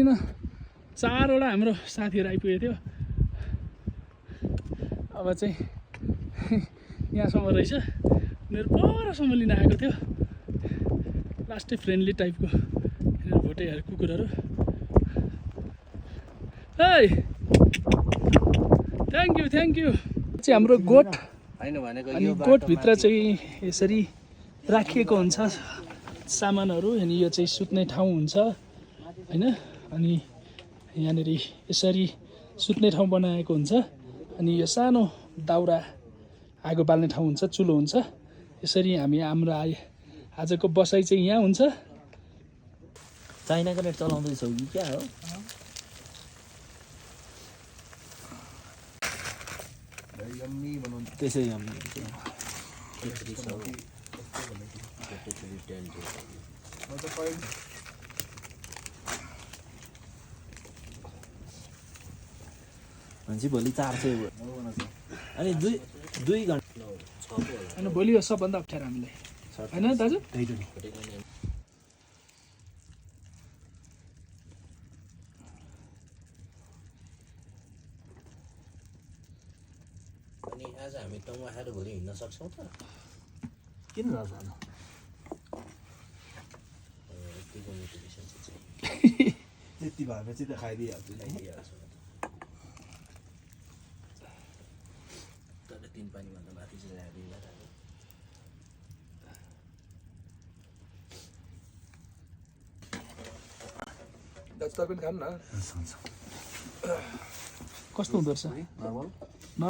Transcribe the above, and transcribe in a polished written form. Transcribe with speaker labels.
Speaker 1: चारवटा हाम्रो साथीहरू आइपुगेको थियो अब चाहिँ यहाँसम्म रहेछ उनीहरू परसम्म लिन आएको थियो लास्टै फ्रेन्डली टाइपको भोटेहरू कुकुरहरू है थ्याङ्क यू चाहिँ हाम्रो गोठ अनि गोठभित्र चाहिँ यसरी राखिएको हुन्छ सामानहरू अनि यो चाहिँ सुत्ने ठाउँ हुन्छ हैन अनि यहाँनिर यसरी सुत्ने ठाउँ बनाएको हुन्छ अनि यो सानो दाउरा आगो बाल्ने ठाउँ हुन्छ चुलो हुन्छ यसरी हाम्रो आजको बसाइ चाहिँ यहाँ हुन्छ
Speaker 2: चाइनाको नेट चलाउँदैछौ कि क्या हो त्यसै भनेपछि भोलि 400 अनि दुई घन्टा
Speaker 1: होइन भोलि यो सबभन्दा अप्ठ्यारो हामीलाई होइन दाजु
Speaker 2: अनि आज हामी टङ्ग खाएर भोलि हिँड्न सक्छौँ त
Speaker 3: किन नजानु
Speaker 2: यतिको मोटिभेसन चाहिँ
Speaker 3: त्यति भएपछि त खाइदिइहाल्छु
Speaker 2: तर 3 पानीभन्दा माथि चाहिँ ल्याइदिँदैन
Speaker 1: दाजु तपाईँ पनि खानु न कस्तो हुँदो रहेछ
Speaker 3: नर्मल